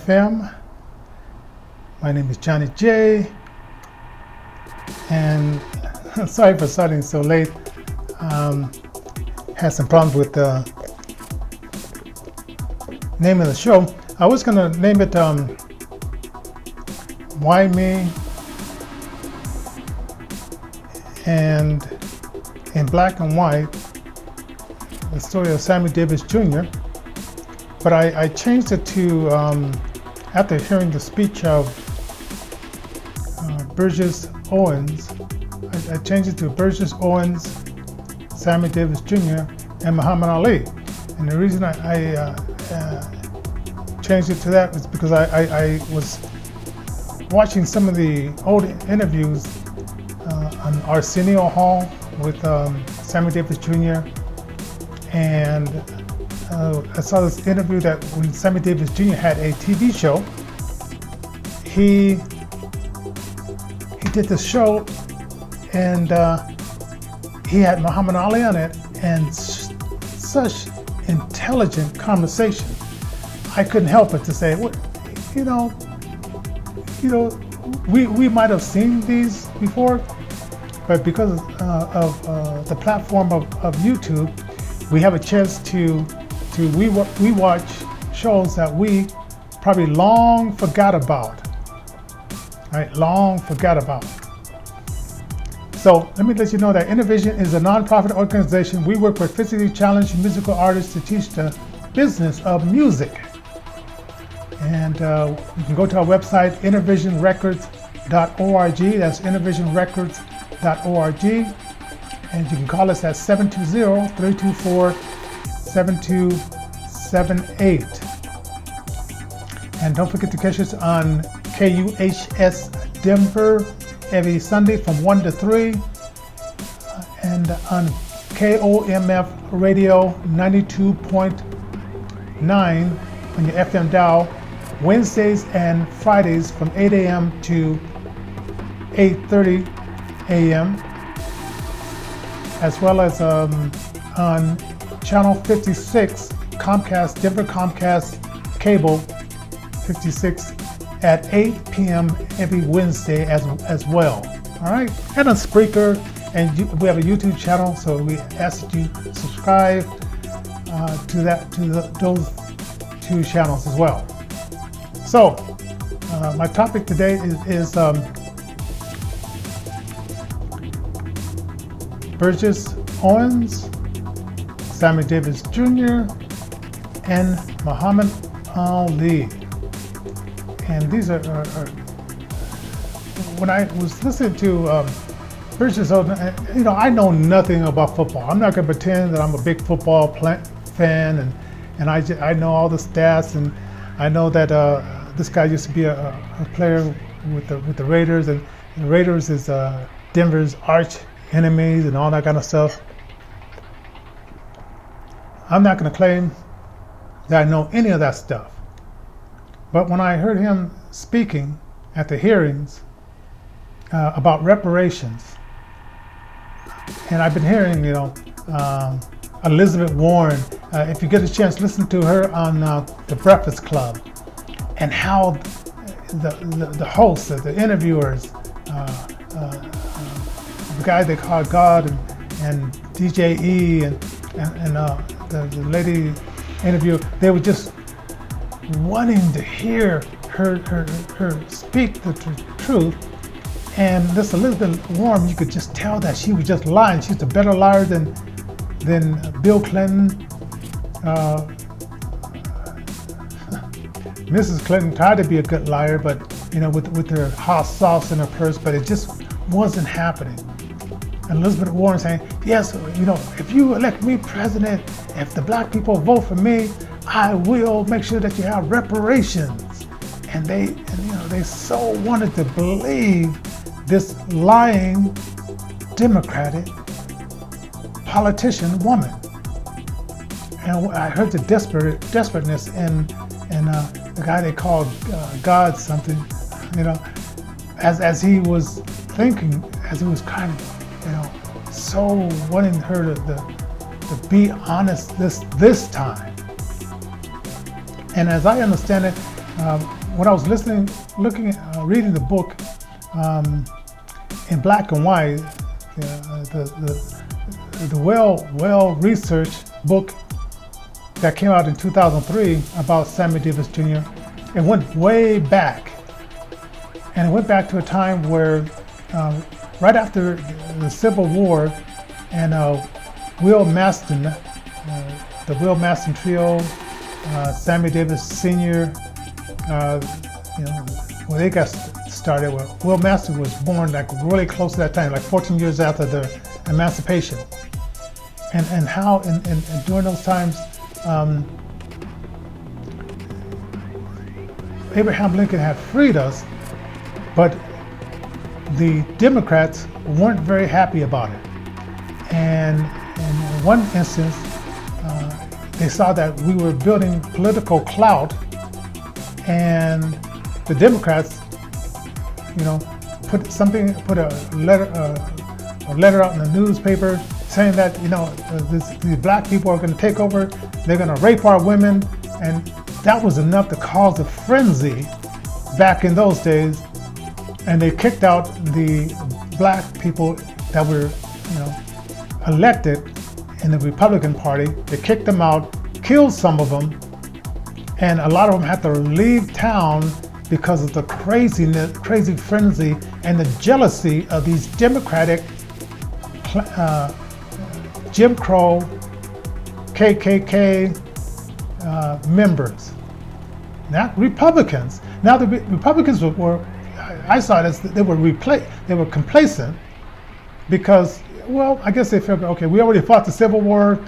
FM. My name is Johnnie J, and sorry for starting so late. Had some problems with the name of the show. I was going to name it Why Me, and in black and white, the story of Sammy Davis Jr. But I changed it to, after hearing the speech of Burgess Owens, I changed it to Burgess Owens, Sammy Davis Jr., and Muhammad Ali. And the reason I changed it to that was because I was watching some of the old interviews on Arsenio Hall with Sammy Davis Jr. And I saw this interview that when Sammy Davis Jr. had a TV show, he did this show, and he had Muhammad Ali on it, and such intelligent conversation. I couldn't help but to say, well, we might have seen these before, but because of the platform of YouTube, we have a chance to we watch shows that we probably long forgot about, right? Long forgot about. So let me let you know that Innovision is a nonprofit organization. We work with physically challenged musical artists to teach the business of music. And you can go to our website, innovisionrecords.org. That's innovisionrecords.org. And you can call us at 720-324-7278. And don't forget to catch us on KUHS Denver every Sunday from 1 to 3. And on KOMF Radio 92.9 on your FM dial, Wednesdays and Fridays from 8 a.m. to 8:30 a.m. as well as on Channel 56, Comcast, Denver Comcast Cable 56 at 8 p.m. every Wednesday as well. All right, and on Spreaker, and we have a YouTube channel, so we ask that you subscribe to those two channels as well. So, my topic today is Burgess Owens, Sammy Davis Jr., and Muhammad Ali. And these are when I was listening to Burgess Owens, I know nothing about football. I'm not going to pretend that I'm a big football fan, and I know all the stats, and I know that this guy used to be a player with the Raiders, and the Raiders is Denver's arch enemies and all that kind of stuff. I'm not going to claim that I know any of that stuff. But when I heard him speaking at the hearings about reparations, and I've been hearing, Elizabeth Warren, if you get a chance, listen to her on The Breakfast Club, and how the hosts, the interviewers, the guy they call God, and DJ E, and the lady interview, they were just wanting to hear her speak the truth. And this Elizabeth Warren, you could just tell that she was just lying. She's a better liar than Bill Clinton. Mrs. Clinton tried to be a good liar, but with her hot sauce in her purse, but it just wasn't happening. And Elizabeth Warren saying, yes, if you elect me president, if the black people vote for me, I will make sure that you have reparations. And they so wanted to believe this lying Democratic politician woman. And I heard the desperateness in the guy they called God something, as he was thinking, as he was kind of, so wanting her to be honest this time. And as I understand it, when I was reading the book in black and white, the well researched book that came out in 2003 about Sammy Davis Jr. It went way back, and it went back to a time where right after the Civil War, and Will Maston, the Will Maston trio, Sammy Davis Sr., when they got started, Will Maston was born like really close to that time, like 14 years after the emancipation, and how and during those times, Abraham Lincoln had freed us, but the Democrats weren't very happy about it. And in one instance, they saw that we were building political clout, and the Democrats, put a letter out in the newspaper saying that these black people are going to take over, they're going to rape our women, and that was enough to cause a frenzy back in those days. And they kicked out the black people that were, elected in the Republican Party. They kicked them out, killed some of them, and a lot of them had to leave town because of the crazy frenzy and the jealousy of these Democratic Jim Crow KKK members, not Republicans. Now the Republicans were I saw it as they were complacent because, well, I guess they figured, okay, we already fought the Civil War.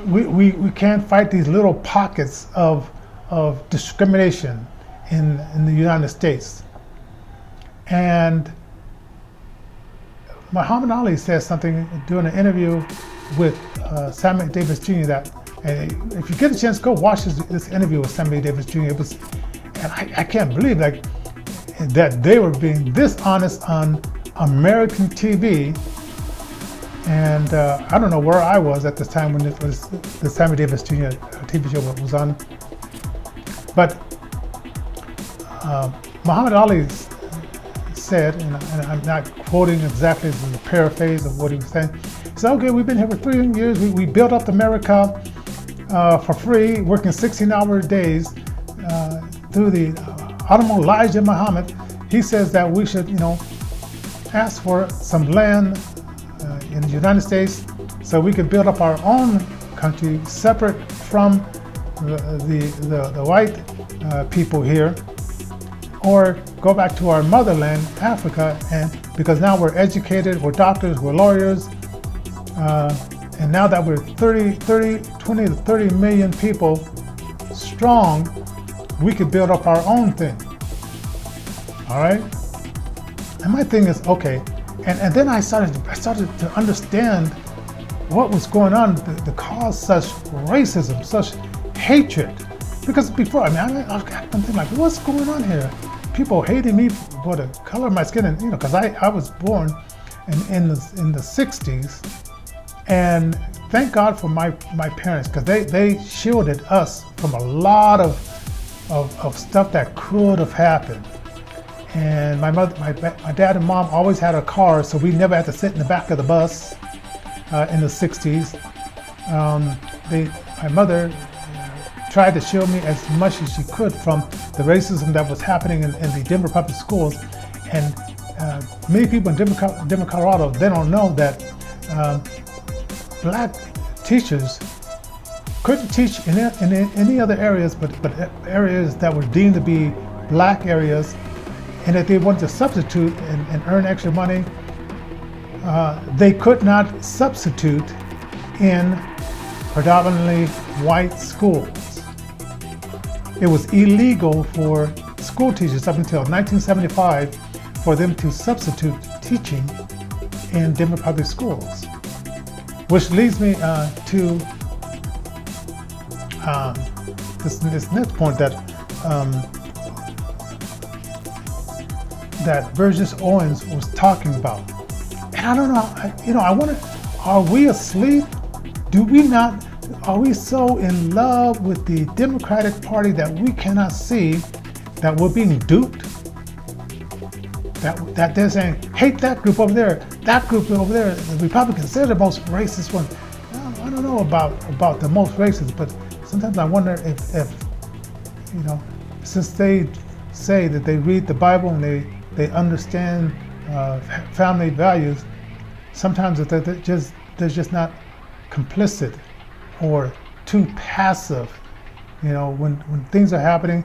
We can't fight these little pockets of discrimination in the United States. And Muhammad Ali said something during an interview with Sammy Davis Jr. that, and if you get a chance, go watch this interview with Sammy Davis Jr. And I can't believe that they were being this honest on American TV. And I don't know where I was at this time when it was the Sammy Davis Jr. TV show was on. But Muhammad Ali said, and I'm not quoting exactly, this is a paraphrase of what he was saying. He said, okay, we've been here for 3 years. We built up America for free, working 16-hour days through the Honorable Elijah Muhammad. He says that we should, ask for some land in the United States so we could build up our own country separate from the white people here, or go back to our motherland, Africa, and because now we're educated, we're doctors, we're lawyers, and now that we're 20 to 30 million people strong, we could build up our own thing. All right? And my thing is, okay, and then I started to understand what was going on to cause such racism, such hatred. Because before, I been thinking like, what's going on here? People hating me for the color of my skin, and because I was born in the 60s, and thank God for my parents, because they shielded us from a lot of stuff that could have happened. And my dad and mom always had a car, so we never had to sit in the back of the bus in the 60s. My mother tried to shield me as much as she could from the racism that was happening in the Denver public schools. And many people in Denver, Colorado, they don't know that black teachers couldn't teach in any other areas but areas that were deemed to be black areas, and that they wanted to substitute and earn extra money. They could not substitute in predominantly white schools. It was illegal for school teachers up until 1975 for them to substitute teaching in Denver public schools. Which leads me to this next point that Burgess Owens was talking about. And I don't know, I wonder, are we asleep? Do we not Are we so in love with the Democratic Party that we cannot see that we're being duped? That they're saying, hate that group over there, that group over there. The Republicans, they're the most racist one. I don't know about the most racist, but sometimes I wonder if since they say that they read the Bible and they understand family values, sometimes they're just not complicit or too passive. When things are happening,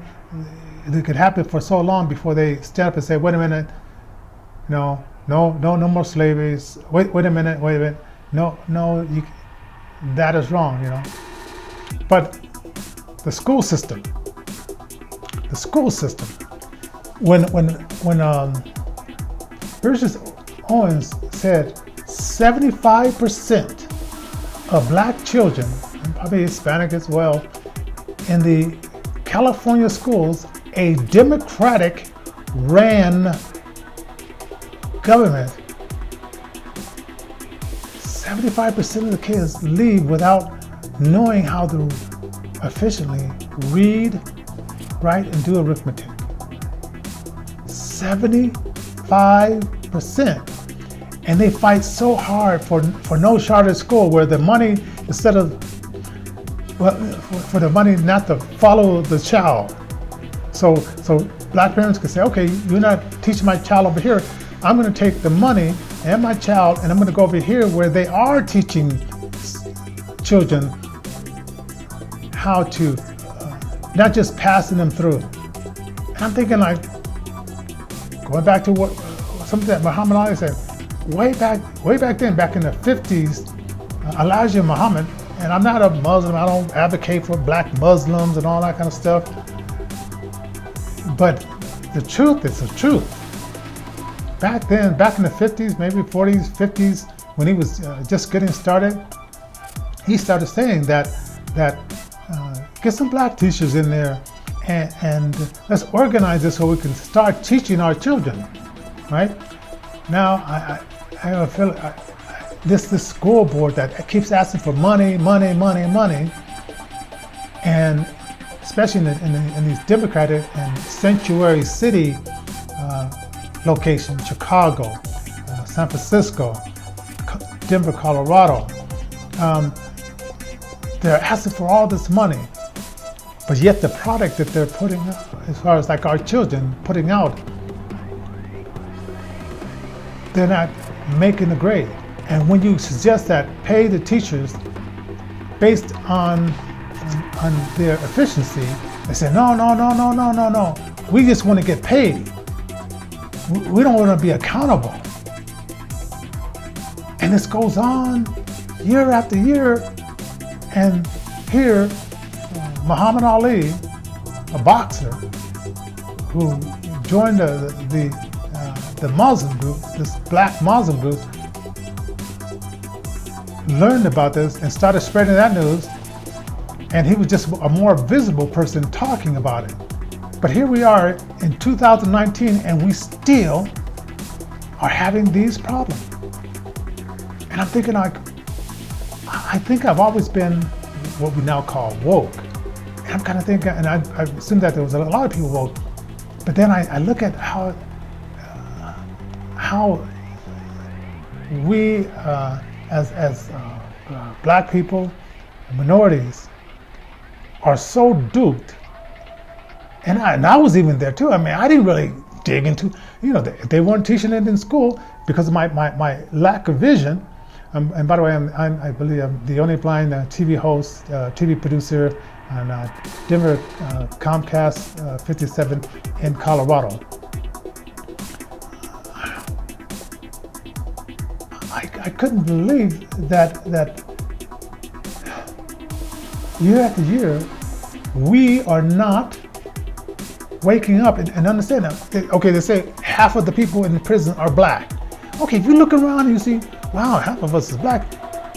it could happen for so long before they stand up and say, wait a minute, no more slavery. Wait a minute. No, that is wrong, But the school system, when Burgess Owens said 75% of black children, and probably Hispanic as well, in the California schools, a Democratic ran government, 75% of the kids leave without knowing how to efficiently read, write, and do arithmetic. 75%. And they fight so hard for no charter school, where the money, instead of, for the money not to follow the child. So black parents can say, okay, you're not teaching my child over here. I'm going to take the money and my child, and I'm going to go over here where they are teaching children how to, not just passing them through. And I'm thinking, like, going back to what something that Muhammad Ali said, way back then, back in the 50s, Elijah Muhammad, and I'm not a Muslim, I don't advocate for black Muslims and all that kind of stuff, but the truth is the truth. Back then, back in the 50s, maybe 40s, 50s, when he was just getting started, he started saying that get some black teachers in there and let's organize this so we can start teaching our children, right? Now, I feel this school board that keeps asking for money, and especially in these Democratic and sanctuary city locations, Chicago, San Francisco, Denver, Colorado. They're asking for all this money, but yet the product that they're putting out, as far as like our children putting out, they're not making the grade. And when you suggest that pay the teachers based on their efficiency, they say, no. We just want to get paid. We don't want to be accountable. And this goes on year after year. And here, Muhammad Ali, a boxer who joined the Muslim group, this black Muslim group, learned about this and started spreading that news, and he was just a more visible person talking about it. But here we are in 2019, and we still are having these problems. And I'm thinking, like, I think I've always been what we now call woke. And I'm kind of thinking, and I assume that there was a lot of people woke, but then I look at how we as black people, minorities, are so duped. And I was even there too. I mean, I didn't really dig into, they weren't teaching it in school because of my lack of vision. And by the way, I believe I'm the only blind TV host, TV producer on Denver Comcast 57 in Colorado. I couldn't believe that year after year, we are not waking up and understand that. Okay, they say half of the people in the prison are black. Okay, if you look around and you see, wow, half of us is black,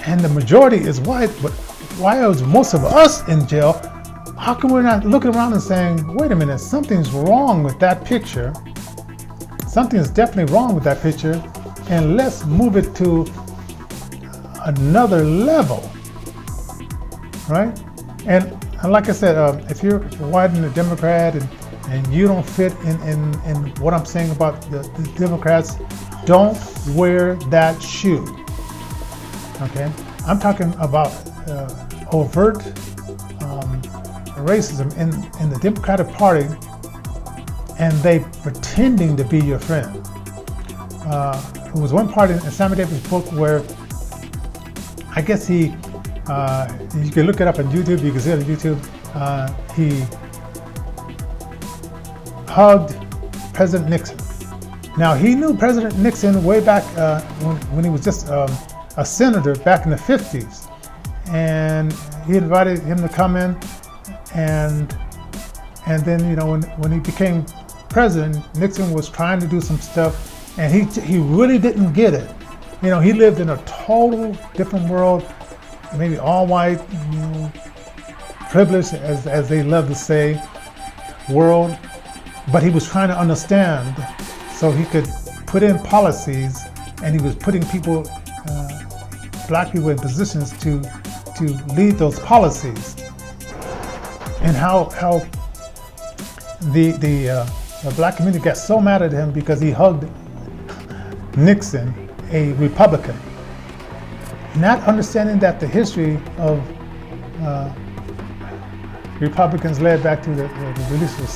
and the majority is white, but why is most of us in jail? How come we're not looking around and saying, wait a minute, something's wrong with that picture. Something's definitely wrong with that picture, and let's move it to another level. right? And like I said, if you're white and a Democrat and you don't fit in what I'm saying about the Democrats, don't wear that shoe, okay? I'm talking about overt racism in the Democratic Party, and they pretending to be your friend. There was one part in Sammy Davis' book where I guess you can look it up on YouTube, you can see it on YouTube, he hugged President Nixon. Now, he knew President Nixon way back when he was just a senator back in the 50s. And he invited him to come in, and then, you know, when he became president, Nixon was trying to do some stuff, and he really didn't get it. You know, he lived in a total different world, maybe all white, you know, privileged, as they love to say, world. But he was trying to understand so he could put in policies, and he was putting people, black people, in positions to lead those policies. And how the black community got so mad at him because he hugged Nixon, a Republican, not understanding that the history of Republicans led back to the release of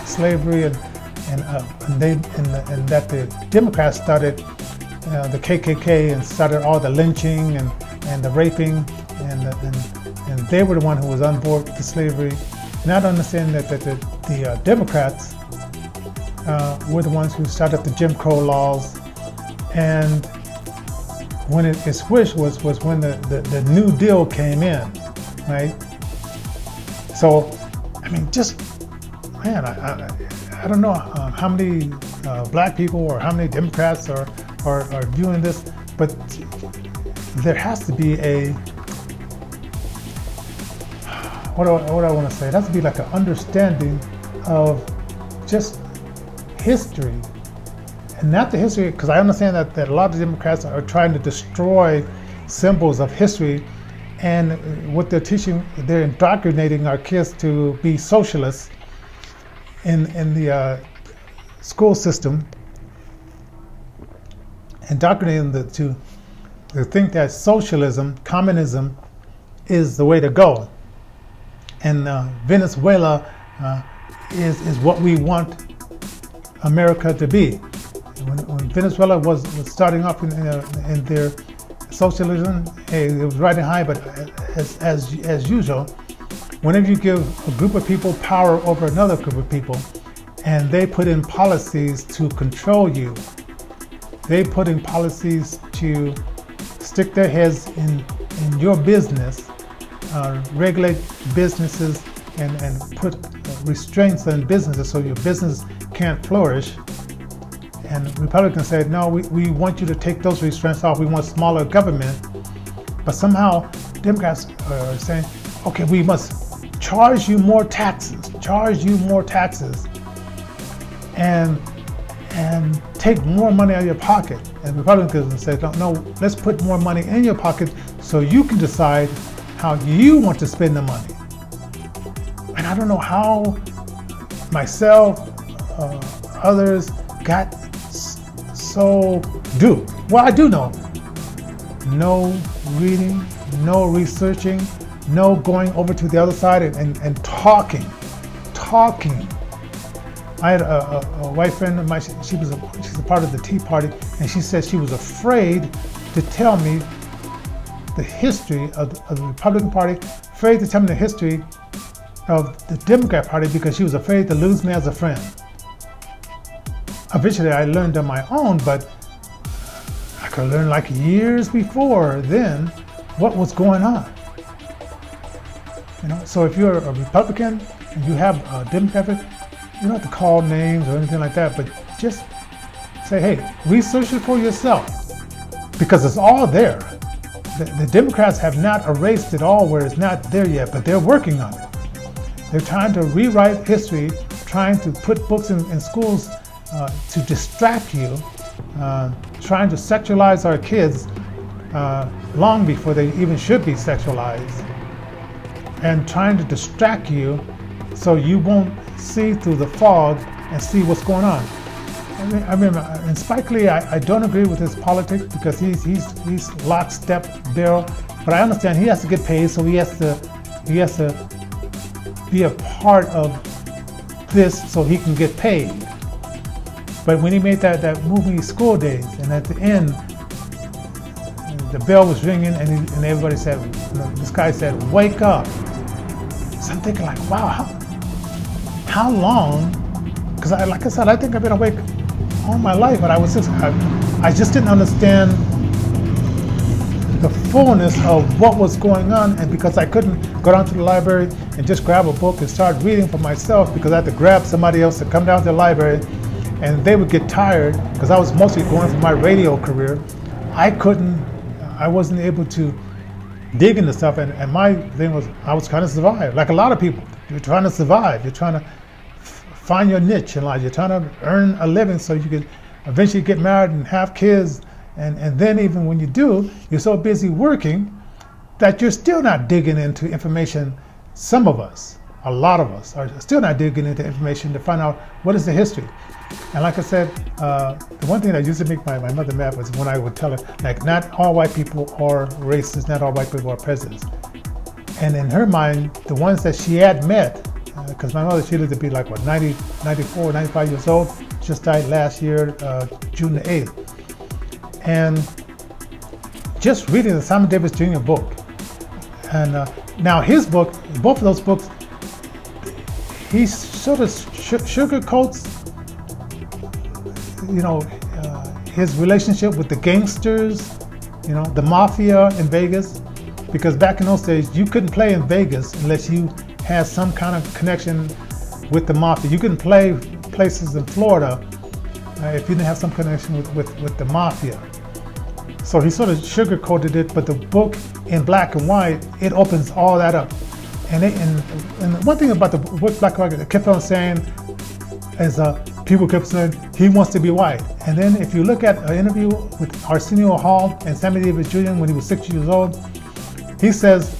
slavery, and that the Democrats started the KKK and started all the lynching and the raping, and they were the one who was on board with the slavery, not understanding that the Democrats were the ones who started up the Jim Crow laws. And when it switched was when the New Deal came in, right? So, I mean, just, man, I don't know how many black people or how many Democrats are doing this, but there has to be a, what do I want to say? It has to be like an understanding of just history. And not the history, because I understand that a lot of Democrats are trying to destroy symbols of history, and what they're teaching, they're indoctrinating our kids to be socialists in the school system, indoctrinating them to think that socialism, communism, is the way to go, and Venezuela is what we want America to be. When Venezuela was starting off in their socialism, it was riding high, but as usual, whenever you give a group of people power over another group of people, and they put in policies to control you, they put in policies to stick their heads in your business, regulate businesses, and put restraints on businesses so your business can't flourish. And Republicans said, no, we want you to take those restraints off. We want smaller government. But somehow Democrats are saying, okay, we must charge you more taxes, and take more money out of your pocket. And Republicans say, no, let's put more money in your pocket so you can decide how you want to spend the money. And I don't know how myself, others got so duped. Well, I do know. No reading, no researching, no going over to the other side and talking. I had a white friend of mine, she's a part of the Tea Party, and she said she was afraid to tell me the history of the Republican Party, afraid to tell me the history of the Democrat Party because she was afraid to lose me as a friend. Eventually I learned on my own, but I could learn like years before then what was going on. You know, so if you're a Republican and you have a Democratic, you don't have to call names or anything like that, but just say, hey, research it for yourself, because it's all there. The Democrats have not erased it all where it's not there yet, but they're working on it. They're trying to rewrite history, trying to put books in schools to distract you, trying to sexualize our kids long before they even should be sexualized. and trying to distract you so you won't see through the fog and see what's going on. I remember in Spike Lee, I don't agree with his politics because he's lockstep barrel, but I understand he has to get paid, so he has to be a part of this so he can get paid. But when he made that movie School Days, and at the end, the bell was ringing, and everybody said, this guy said, "Wake up." So I'm thinking like, wow, how long? Because like I said, I think I've been awake all my life, but I just didn't understand the fullness of what was going on, and because I couldn't go down to the library and just grab a book and start reading for myself, because I had to grab somebody else to come down to the library, and they would get tired because I was mostly going for my radio career. I wasn't able to dig into stuff, and my thing was I was trying to survive. Like a lot of people, you're trying to survive. You're trying to find your niche in life. You're trying to earn a living so you can eventually get married and have kids. And then even when you do, you're so busy working that you're still not digging into information. Some of us, a lot of us, are still not digging into information to find out what is the history. And like I said, the one thing that used to make my mother mad was when I would tell her, like, not all white people are racist, not all white people are presidents. And in her mind, the ones that she had met, because my mother, she lived to be like, what, 90, 94, 95 years old, just died last year, June the 8th. And just reading the Simon Davis Jr. book, and now his book, both of those books, he sort of sugarcoats, his relationship with the gangsters, the mafia in Vegas, because back in those days, you couldn't play in Vegas unless you had some kind of connection with the mafia. You couldn't play places in Florida if you didn't have some connection with the mafia. So he sort of sugarcoated it, but the book in black and white, it opens all that up. And one thing about the book Black and White, it kept on saying, is people kept saying, he wants to be white. And then if you look at an interview with Arsenio Hall and Sammy Davis Jr. when he was 6 years old, he says,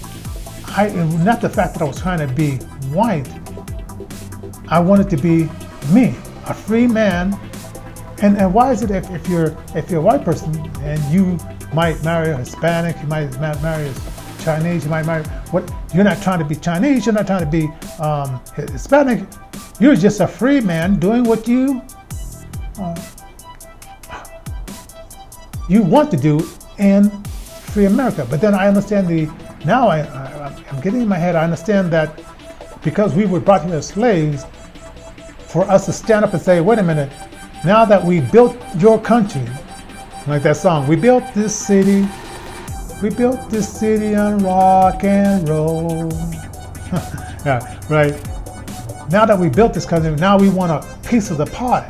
not the fact that I was trying to be white, I wanted to be me, a free man. And why is it if you're a white person and you might marry a Hispanic, you might marry a Chinese, you might marry you're not trying to be Chinese, you're not trying to be Hispanic, you're just a free man doing what you want to do in free America. But then I understand now I'm getting in my head, I understand that because we were brought here as slaves, for us to stand up and say, wait a minute, now that we built your country, like that song, we built this city on rock and roll. Yeah, right. Now that we built this country, now we want a piece of the pie.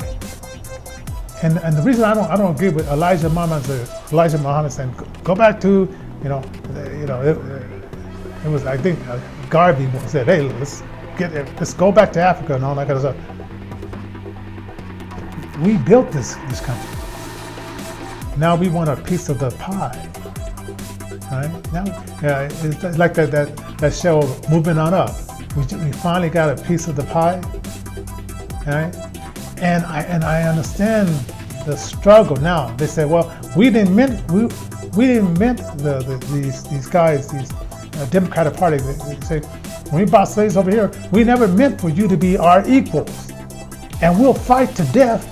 And the reason I don't agree with Elijah Muhammad saying, go back to, it was, I think Garvey said, hey, let's go back to Africa and all that kind of stuff. We built this country. Now we want a piece of the pie. Right? Now, it's like that show, Moving On Up. We finally got a piece of the pie. Right? And I understand the struggle now. They say, well, we didn't meant these guys, these Democratic Party. They say, when we brought slaves over here, we never meant for you to be our equals, and we'll fight to death.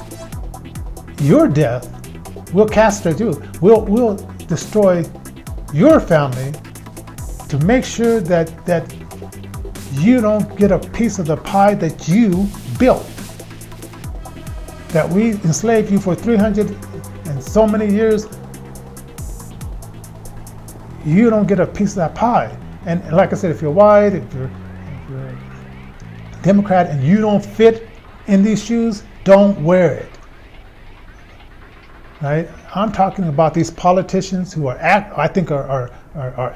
Your death, we'll castrate you. We'll destroy your family to make sure that you don't get a piece of the pie that you built. That we enslaved you for 300 and so many years. You don't get a piece of that pie. And like I said, if you're white, if you're a Democrat, and you don't fit in these shoes, don't wear it. Right? I'm talking about these politicians who I think are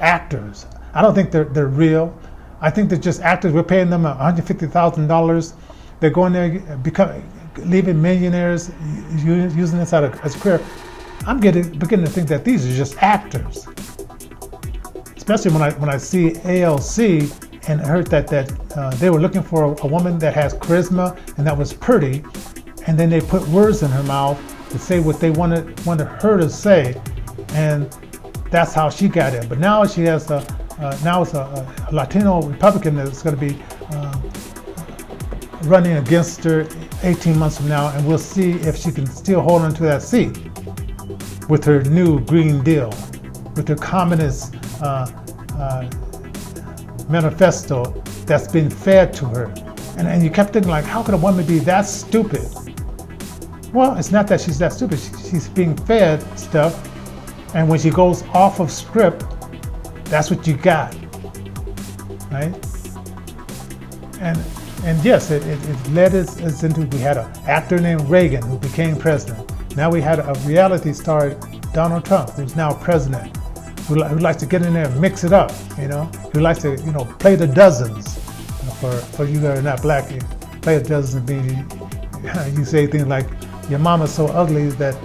actors. I don't think they're real. I think they're just actors. We're paying them $150,000. They're going there, leaving millionaires, using this as a career. I'm beginning to think that these are just actors. Especially when I see ALC and heard that they were looking for a woman that has charisma and that was pretty, and then they put words in her mouth to say what they wanted her to say, and that's how she got in. But now she has now it's a Latino Republican that's going to be running against her 18 months from now, and we'll see if she can still hold on to that seat with her new Green Deal, with her communist manifesto that's been fed to her. And you kept thinking, like, how could a woman be that stupid? Well, it's not that she's that stupid. She's being fed stuff, and when she goes off of script, that's what you got, right? And yes, it led us into, we had an actor named Reagan who became president. Now we had a reality star, Donald Trump, who's now president, who likes to get in there and mix it up, who likes to, play the dozens. For you that are not black, you play the dozens means you say things like, your mama's so ugly that,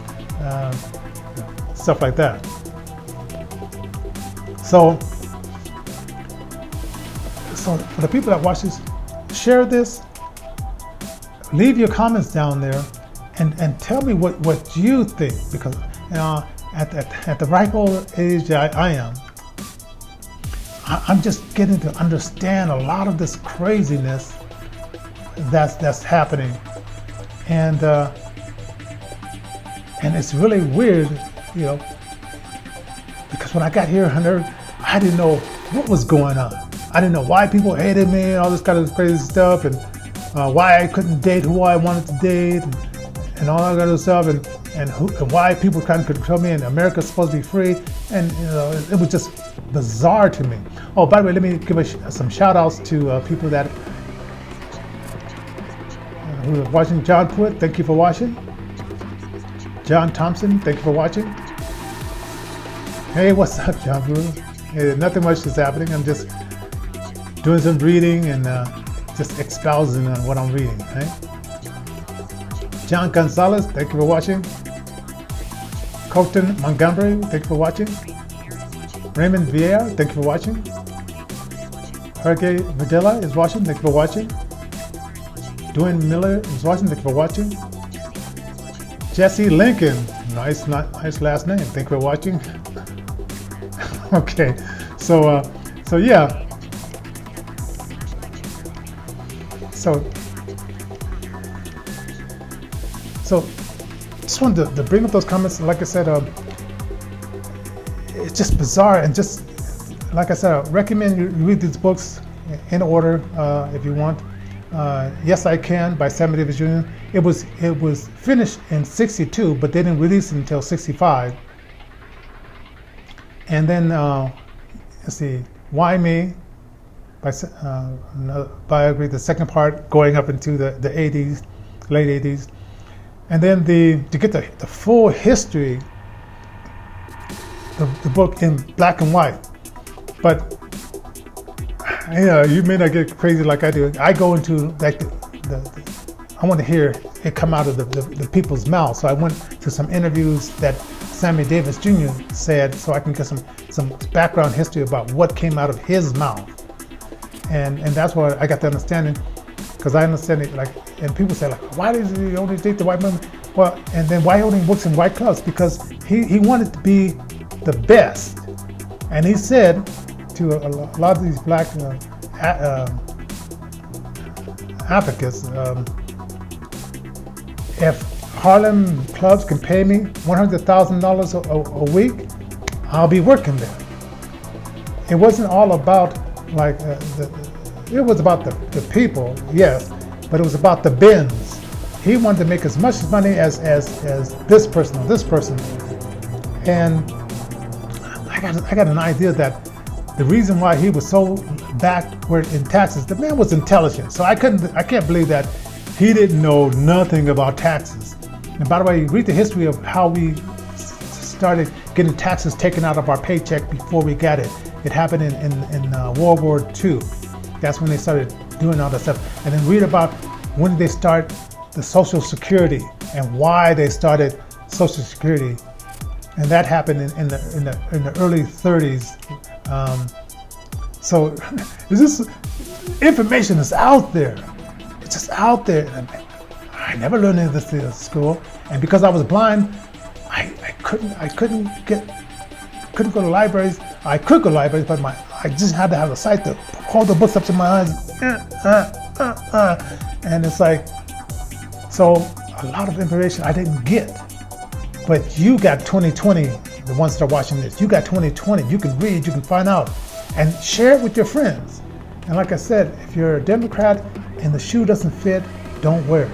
stuff like that. So for the people that watch this, share this, leave your comments down there, and tell me what you think, because at the ripe old age I am, I'm just getting to understand a lot of this craziness that's happening, and it's really weird, because when I got here on Earth, I didn't know what was going on. I didn't know why people hated me and all this kind of crazy stuff, and why I couldn't date who I wanted to date, and all that other stuff, and why people trying to control me, and America's supposed to be free, and it was just bizarre to me. Oh, by the way, let me give some shout outs to people that who are watching. John Pruitt, thank you for watching. John Thompson, thank you for watching. Hey, what's up, John Pruitt? Hey, nothing much is happening. I'm just doing some reading and just espousing on what I'm reading, right? John Gonzalez, thank you for watching. Colton Montgomery, thank you for watching. Raymond Vieira, thank you for watching. Jorge Videla is watching, thank you for watching. Dwayne Miller is watching, thank you for watching. Jesse Lincoln, nice last name, thank you for watching. Okay, so yeah. So just wanted to bring up those comments. Like I said, it's just bizarre, and just like I said, I recommend you read these books in order if you want. Yes, I Can by Sammy Davis Jr. It was finished in '62, but they didn't release it until '65. And then let's see, Why Me by biography, the second part going up into the 80s, late 80s. And then to get the full history, the book in black and white. But you may not get crazy like I do. I go into like I want to hear it come out of the people's mouths. So I went to some interviews that Sammy Davis Jr. said, so I can get some background history about what came out of his mouth. And that's why I got the understanding, because I understand it, like, and people say, like, why does he only date the white women? Well, and then why only works in white clubs? Because he wanted to be the best. And he said to a lot of these black advocates, if Harlem clubs can pay me $100,000 a week, I'll be working there. It wasn't all about like it was about the people, yes, but it was about the bins. He wanted to make as much money as this person or this person, and I got an idea that the reason why he was so backward in taxes, the man was intelligent, so I can't believe that he didn't know nothing about taxes. And by the way, read the history of how we started getting taxes taken out of our paycheck before we got it. It happened in World War II. That's when they started doing all that stuff. And then read about when they start the Social Security and why they started Social Security. And that happened in the early 30s. So this information is out there. It's just out there. And I never learned any of this at school, and because I was blind, I couldn't go to libraries. I could go to libraries, but I just had to have a sight to hold the books up to my eyes, and it's like, so a lot of information I didn't get. But you got 2020, the ones that are watching this, you got 2020. You can read, you can find out, and share it with your friends. And like I said, if you're a Democrat and the shoe doesn't fit, don't wear it.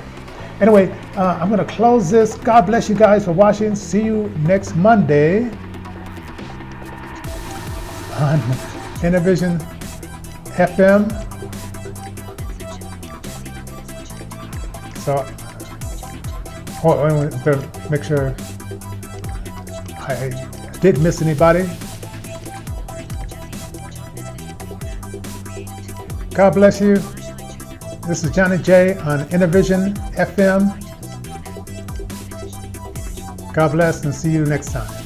Anyway, I'm going to close this. God bless you guys for watching. See you next Monday on Intervision FM. So, to make sure I didn't miss anybody. God bless you. This is Johnnie J on Intervision FM. God bless and see you next time.